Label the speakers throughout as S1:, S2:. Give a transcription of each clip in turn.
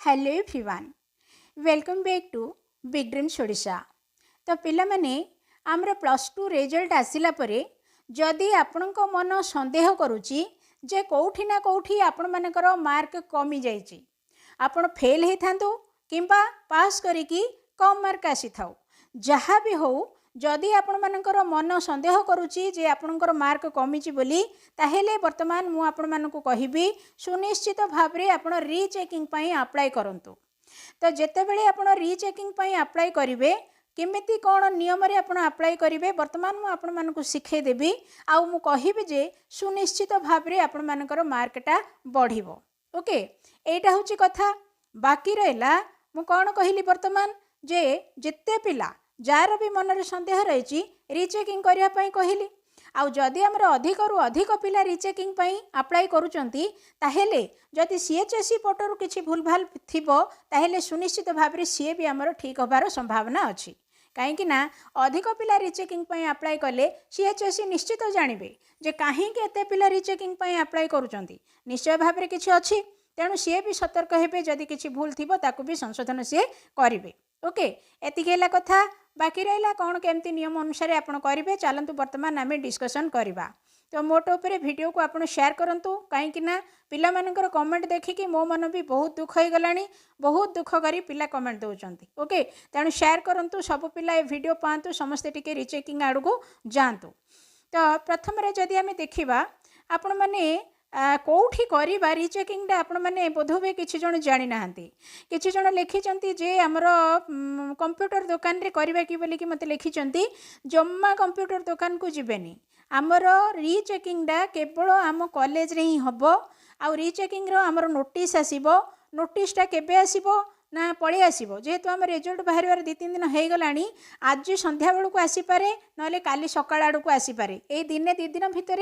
S1: Hello everyone welcome back to big dreams Odisha. तो पिला माने आमर +2 रिजल्ट आसिला परे जदि आपणक मन संदेह करुच्ची जे कौठी ना कौठी आपण मानकर मार्क कमी जाइए आपण फेल होता किंबा पास करिकी कम मार्क आसी थाउ जहाँ भी हो जदि आपण मानकर मन संदेह करुच्ची जे आपणकर मार्क कमिची बोली ताहेले वर्तमान मु आपण मानकु कहिबी सुनिश्चित भाव रे आपण रीचेकिंग पई अप्लाई करंतु। तो जेते बेले आपण रीचेकिंग पई अप्लाई करिवे केमिति कौन नियम रे आपण अप्लाई करिवे वर्तमान मु आपण मानकु सिखे देबी आउ मु कहिबी जे सुनिश्चित भाव रे आपण मानकर मार्कटा बढ़िबो। ओके एटा होची कथा। बाकी रहला मु कौन कहली वर्तमान जे जेते पिला जार भी मन रे संदेह रही रीचेकिंग करने कहली आउ जदि आमर अधिक रु अधिक पिला रीचेकिंग अप्लाई करुचंती ताहेले जदि सीएचएससी पटरु किछि भूल भाल थिबो ताहेले सुनिश्चित भाव रे सीए भी आमर ठीक होबार संभावना अछि। कहीं ना अधिक पिला रीचेकिंग अप्लाई कले सीएचएससी निश्चित जानवे जे कहीं एते पिला रीचेकिंग अप्लाई करुचंती निश्चय भाव रे किछि अछि तेणु सीए भी सतर्क हेबे जदि किछि भूल थिबो ताकू भी संशोधन सीए करिवे। ओके एतिक हैला कथा। बाकी रहा कौन केमती नियम अनुसार आपड़ करेंगे चलतु वर्तमान आम डिस्कसन करवा। तो मोटो उपरे वीडियो को आपड़ शेयर करूँ कहीं पिला मानकर कमेंट देखिकी मो मन भी बहुत दुख हो गला बहुत दुख करी पिला कमेंट दौरान। ओके तेणु शेयर करूँ सब पिला ये वीडियो पातु समस्ते टिके रीचेकिंग आड़ को जातु। तो प्रथम जदि आम देखा आपण मैंने कौटी करवा रीचेकिंग आपण मैंने बोधवे किसी जन जानी ना किसी जन लिखिं जे आमर कंप्यूटर दुकान रे करवा कि बोलिकी मत लिखिं जम्मा कंप्यूटर दुकान को जीवेनी आमर रीचेकिंग केवल आम कॉलेज रे ही हम आउ रीचेकिंग आमर नोटिस आसीबो नोटिसटा केबे आसीबो ना पलि आसो जेहेतु आम रिजल्ट बाहर 2-3 दिन हो गला आज संध्या बेलू आसीपे ना काली सकाळ आड़ को आसीपे ये दिने 2 दिन भितर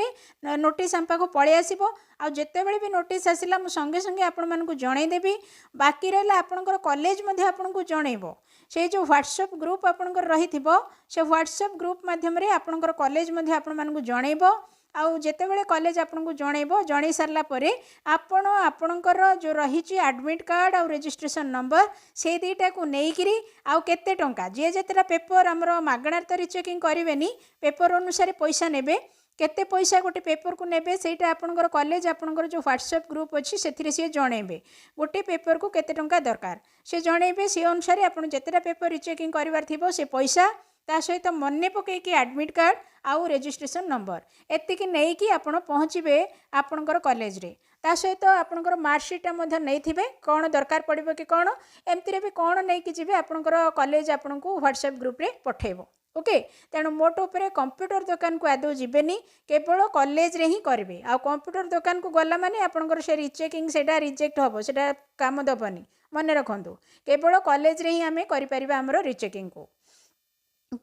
S1: नोटिस आम पाक पलि आसो आते भी नोटिस आसला मु संगे संगे आपण मानकु जनईदेवी। बाकी रहा आपणकर कॉलेज आपको जनइब से जो व्हाट्सएप ग्रुप आपणकर रही से व्हाट्सएप ग्रुप मध्यम आपणकर कॉलेज आपण मानकु जनइब आउ जेते बेले कॉलेज आपको जनइब जन सारा आपण आपणकर जो रही एडमिट कार्ड आउ रजिस्ट्रेशन नंबर से दुईटा को लेकिरी आउ केते टंका जी जितेटा पेपर आमर मागणार तो रीचेकिंग करेंगे पेपर अनुसार पैसा नेबे केते पैसा गोटे पेपर को नेबे सेटा आपणकर कॉलेज आपणकर जो व्हाट्सएप ग्रुप अच्छी से सी जनइबे गोटे पेपर को केते टंका दरकार से जनइबे से अनुसार आप जितेटा पेपर रीचेकिंग करार थी से पैसा ता सहित मन पकईकि एडमिट कार्ड आउ रजिस्ट्रेशन नंबर एतिकी नहीं आपण पहुँचे आपणकर कॉलेज रे ता सहित आपणकर मार्कशीटा नहीं कौन दरकार पड़ो कि कौन एमती भी कौन नहीं कि जी आपणकर कॉलेज आपको व्हाट्सएप ग्रुप रे पठेब। ओके तेणु मोट उपर कंप्यूटर दुकान को आदौ जीवेनी केवल कॉलेज रे ही करेंगे आ कंप्यूटर दुकान को गला माने आपणकर से रीचेकिंग सेटा रिजेक्ट हम सेटा काम दबनी मन रखु केवल कॉलेज रे ही आम कर रीचेकिंग को।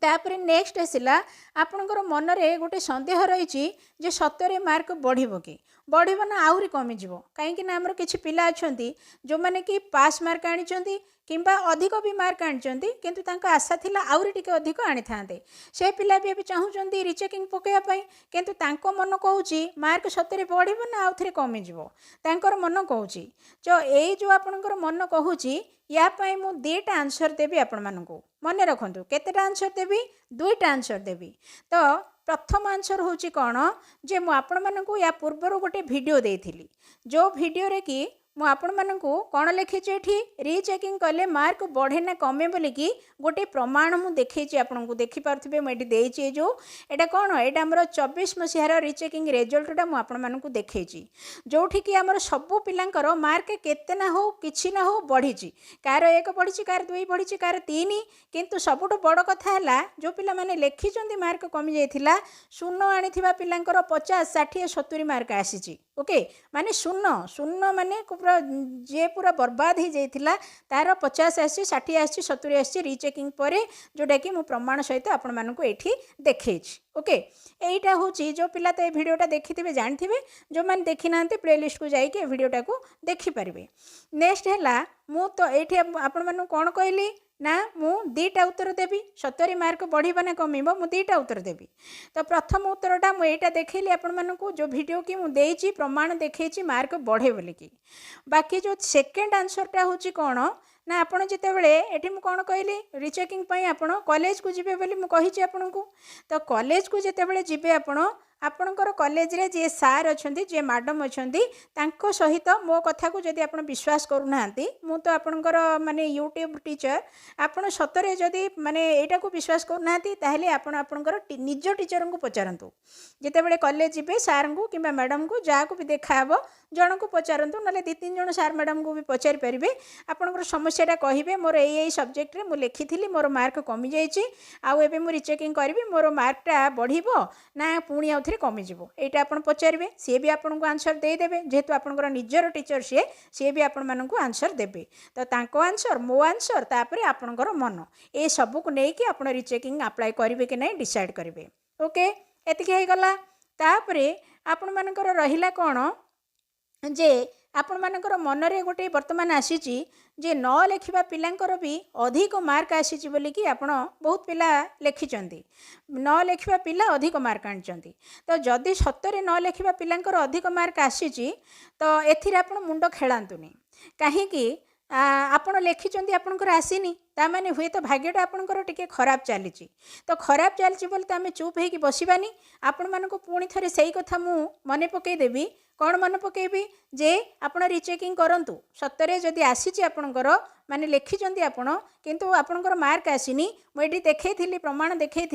S1: तापर नेक्स्ट आसला आपणकर मन रे गोटे संदेह रही जे सतरे मार्क बढ़िबो कि बढ़िबो ना आउरी कमिजिबो कहीं ना आमर किछि पिला अछंती जो माने कि पास मार्क आनिचंती किंबा अधिक भी मार्क आनिचंती किंतु तांका आशा थिला आउरी टिके अधिक आनी थांते से पिला भी चाहूचंती रीचेकिंग पकेया पई किंतु तांको मन कहूची मार्क सतरे बढ़िबो ना आउथरे कमिजिबो तांकर मन कहूची जो एई जो आपणकर मन कहूची या पाई मु 2टा आंसर देबी आपण मानकु मन रखंतु केतेटा आंसर देबी 2टा आंसर देबी। तो प्रथम आंसर होची कौन जे मु आपण मानकु या पूर्वर गोटे वीडियो देइथिली जो वीडियो रे कि मु आपण मानकु कौन लिखिछि एठी रीचेकिंग कले मार्क बढ़े ना कमे बोलिकी गोटे प्रमाण मु देखैछि आपनकु देखि पारथिबे मु एठी देइछि जो एटा कौन एटा हमर 24 मसिहार रीचेकिंग रिजल्टटा मु आपण मानकु देखैछि जोठी कि हमर सब पिलांकर मार्क केते ना हो किछि ना हो बढ़िछि कार 1 बढ़िछि कार 2 बढ़िछि कार 3 किंतु सबुठु बड़ कथा हला जो पिला माने लेखिचंदी मार्क कमी जाइथिला शून्य आनिथिबा पिलांकर 50 60 70 मार्क आसीछि। ओके माने शून्य शून्य माने पूरा जे पूरा बर्बाद हो जाइथिला तार 50 आसी 60 आसी 70 आसी रीचेकिंग परे जोटा कि मु प्रमाण सहित आपण मानकु एठी देखैछि। ओके एटा होची जो पिला तो वीडियोटा देखिथिबे जानथिबे जो माने देखि नांते प्लेलिस्ट को जाई के वीडियोटा को देखि परिबे। नेक्स्ट हैला मु तो एठी आपण मानकु कोन कहली ना मु दीटा उत्तर देवी 70 मार्क बढ़िबा ना कमिबो मु दीटा उत्तर देवी। तो प्रथम उत्तरटा मु एटा देखैली आपण मानकू जो वीडियो की मु देइची प्रमाण देखैची मार्क बढ़े बोली की। बाकी जो सेकेंड आंसरटा होची कोन ना आपण जेतेबेले एठी मु कोन कहली रिचेकिंग पई आपण कॉलेज को जिबे बोली मु कहिची आपण को। तो कॉलेज को जेतेबेले जिबे आपण आपणकर कॉलेज रे जे सार अछंती जे मैडम अछंती तांको सहित मो कथा को जदि आपण विश्वास करूना मु तो आपणकर माने यूट्यूब टीचर आपण सतरे जदि माने एटा को विश्वास करूना ताहले आपण आपणकर निज टीचर को पचारंतु जेतेबेले कॉलेज जिबे सार को किंबा मैडम को जा को भी देखाबो जन को पचारंतु नले 2-3 जन सार मैडम को भी पचारि परिबे आपणकर समस्याटा कहिबे मोर एई सब्जेक्ट रे मु लिखिथिली मोर मार्क कमी जाईची आउ एबे मु रिचेकिंग करबी मोर मार्कटा बढ़िबो ना पुणी आउ थरे कमी जिवो एटा आपण पचारिबे सी भी आपन को आंसर दे देबे जेहेतु आपनकर निजर टीचर सी भी आपण मानन को आंसर देबे। तो तांको आंसर मो आंसर तापरे आपनकर मन ए सब को नेकी आपण रिचेकिंग अप्लाई करिवे कि नै डिसाइड करिवे। ओके एतिके हे गला तापरे आपण मानकर रहिला कोन जे आपण मानकर मन रे गोटे वर्तमान आसीची जे न लेखिबा पिलांकर भी अधिक मार्क आसीची बोली कि आपण बहुत पिला लेखिचंती न लेखिबा पिला अधिक मार्क आनिचंती। तो जदि सत्तरे न लेखिबा पिलांकर अधिक मार्क आसीची तो एथिरे आपण मुंड खेलांतुनी काहे कि आपण लेखिचंती आपणकर आसीनी ता माने हुए तो भाग्यटा आपणकर टिके खराब चली। तो खराब चलची बोली तो आम चुप होगी बसबानी आपण मानक पुणी थे से कथा मु मन पकईदेवी कौन मन पकईबी जे आपण रिचेकिंग करंतु सत्तरे जदि आसीची आपणकर माने लेखिचंती आपण किंतु आपणकर मार्क आसीनी मुझे देखई प्रमाण देखई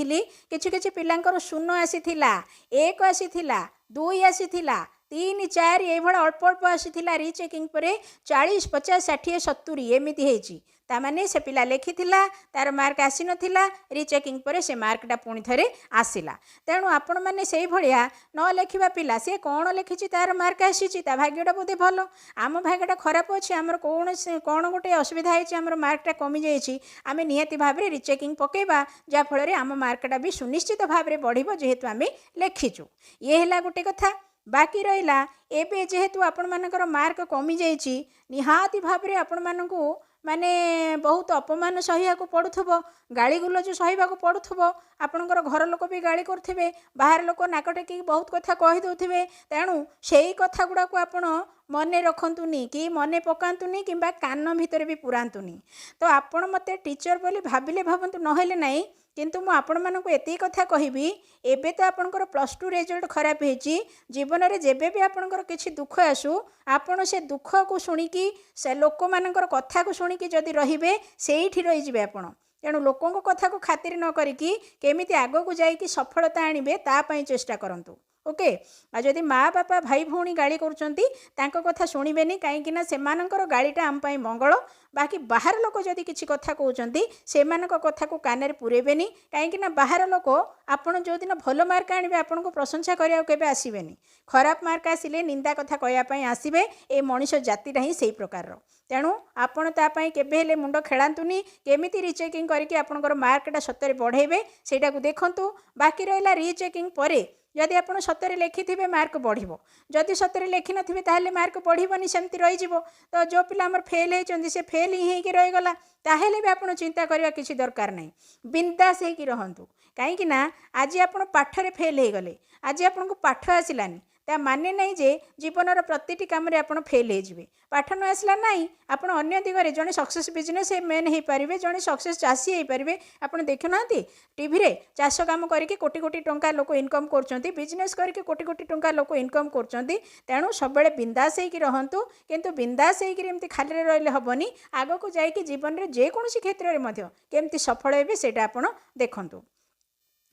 S1: किछि पिलांकर 0 आसीथिला 1 आसीथिला 2 आसीथिला 3 4 ये अल्प अल्प आसीथिला रिचेकिंग परे 40 50 60 70 एमिति हेची तामाने से पिला लेखिथिला तार मार्क आसी नथिला रिचेकिंग परे से मार्कटा पुणी थरे आसिला। तेणु आपण माने सेई भलिया न लेखिबा पिला से कोन लेखिची तार मार्क आसीची ता भाग्यटा बोधे भलो आम भाग्यटा खराब अछि हमर कोन गोटे असुविधा हेची हमर मार्कटा कमी जाईची आमे नियति भाबरे रिचेकिंग पकेबा जा फल रे आम मार्कटा भी सुनिश्चित भाबरे बढ़िबो जेहेतु आमे लेखिचु ये हैला गोटे कथा। बाकी रहिला एबे जेहेतु आपण मानकर मार्क कमी जाईची निहाती भाबरे आपण मानकू माने बहुत अपमान सहिया को पड़ुथबो गाली गुलज सहिबा को पड़ुथबो आपणकर घर लोक भी गाली करथिबे बाहर लोक नाक टेकी बहुत कथा कहि दउथिबे तेणु सेही कथा गुडा को आपण मने रखंतुनी कि मने पकांतुनी किंबा कान भितर भी पुरांतुनी। तो आपण मते टीचर बोली भाबिले भाबंतु नहेले नाही किंतु मु आपण मानकु एती कथा कहिबी एबे तो आपणकर +2 रिजल्ट खराब हेची जीवन रे जेबे भी आपणकर किछि दुख आसु आपण से दुख को सुनिकी से लोक मानकर कथा को सुनिकी जदि रहिबे सेठी रहि जिवे आपण तेणु लोकों कथा को खातिर न करिकी केमिति आगो को जाइकी सफलता आनिबे ता पई चेष्टा करंतु। ओके जदि माँ बापा भाई भौणी गाली करुचंती तांको कथा शुणिबेनी कहीं सेमानंकर गालीटा आम पाई मंगल बाकी बाहर लोक जदि किछि कथा कहउचंती सेमानक कथा को कानेर पुरेबेनी कहीं बाहर लोक आपण जो दिन भल मार्क आनिबे आपन को प्रशंसा करिया केबे आसीबेनी खराब मार्क आसिले निंदा कथा कहया पई आसीबे ए मनुष्य जातिटा ही सेही प्रकार तेणु आपण ता पई केबे हेले मुंड खेलांतुनी केमिति रिचेकिंग करके आपनकर मार्कटा सत्तरे बढ़ेबे सेटा को देखंतु। बाकी रहिला रिचेकिंग परे जदि आप सतरे लेखिथे मार्क बढ़ो जदि सतरे लिखि नथिबे ताहले मार्क बढ़ोनी सेमती रही। तो जो पिला आमर फेल होती से फेल ही होगी रहीगला ताहले भी आप चिंता करवा किसी दरकार नहीं बिंदास होगी रहतु कहीं आज आप पाठरे फेल हो गले आज आपको पाठ आसलानी ता माने नहीं जे जीवन प्रति काम आप फेल हो पाठ न आसला ना आप अन्य दिगरे जड़े सक्सेस बिजनेस मेन हो पारे जड़े सक्सेस चाषी हो पारे आप देखुना टीवी रे चाष काम करके कोटी कोटी टंका लोक इनकम कर बिजनेस करके कोटी कोटी टंका लोक इनकम कर तेणु सब बिंदास होगी रहतु किंतु बिंदास होगी खाली रही हेनी आग को जाकि जीवन में जेकोसी क्षेत्र में केमती सफल हे से आप देखु।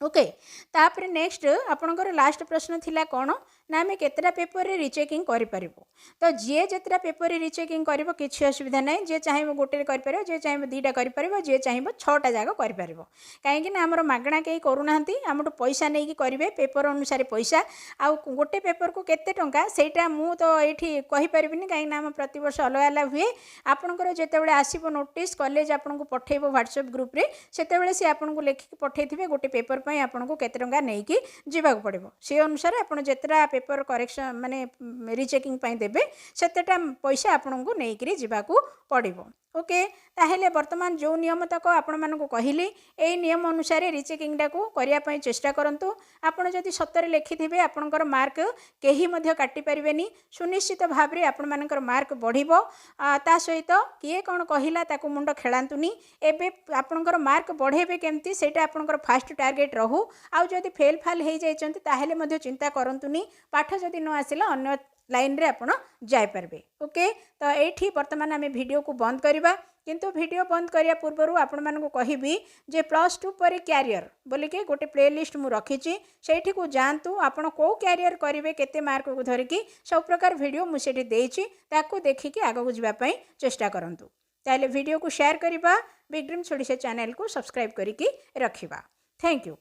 S1: ओके तापर नेक्स्ट आपणकर लास्ट प्रश्न थिला कौन ना आम केतटा पेपर रे रिचेकिंग करि परिबो। तो जे जेतटा पेपर रे रिचेकिंग करिवो किछि असुविधा नै जे चाहिबो गोटे करि परिबो जे चाहिबो दीटा करि परिबो जे चाहिबो 6टा जागा करि परिबो काहेकि ना हमर मागणा केही करूनांती हमटो पैसा नै कि करिवे पेपर अनुसार पैसा आ गोटे पेपर को केते टंका सेटा मु तो एठी कहि परिबिनी काहे ना हम प्रति वर्ष अलग अलग हुए आपणकर जेतेबेले आसीबो नोटिस कॉलेज आपनको पठेइबो व्हाट्सएप ग्रुप रे सेतेबेले से आपनको लेखि पठेइथिबे गोटे पेपर पई आपनको केते टंका नै कि जीवा पड़िबो से अनुसार आपण जेतरा पेपर करेक्शन माने रिचेकिंग पाई देबे सेतेटा पैसा आपनकु नेइकरी जिबाकू पड़िबो। ओके ताहेले वर्तमान जो नियम तक आपण मानकु कहिली एई नियम अनुसार रिचेकिंग डाकू करिया पई चेष्टा करंतु। आपण जदि सत्तर लिखिथिबे आपणकर मार्क केही मध्य काटि परिबेनी सुनिश्चित भाव रे आपण मानकर मार्क बढ़िबो। ता सहित किए कोन कहिला ताकू मुंड खेलांतुनी एबे आपणकर मार्क बढ़ेबे केमती सेटा आपणकर फास्ट टार्गेट रहू। आ जदि फेल फाल हे जाइचंती ताहेले मध्य चिंता करंतुनी पाठ जदि न आसिला अन्य लाइन रे आपण जाय परबे। ओके तो एठी वर्तमान आमे वीडियो को बंद करिबा किंतु वीडियो बंद करिया पूर्वरु आपण मानकु कहिबी जे +2 पर कैरियर बोली के गोटे प्लेलिस्ट मु रखिची सेठी को जानतु आपण को कैरियर करिवे केते मार्क को धरिकी सब प्रकार वीडियो मु सेठी देइची ताकू देखि के आगो जिबा पई चेष्टा करंतु। ताले वीडियो को शेयर करिबा बिग ड्रीम छोड़िसे चैनल को सब्सक्राइब करिकी रखिबा। Thank you.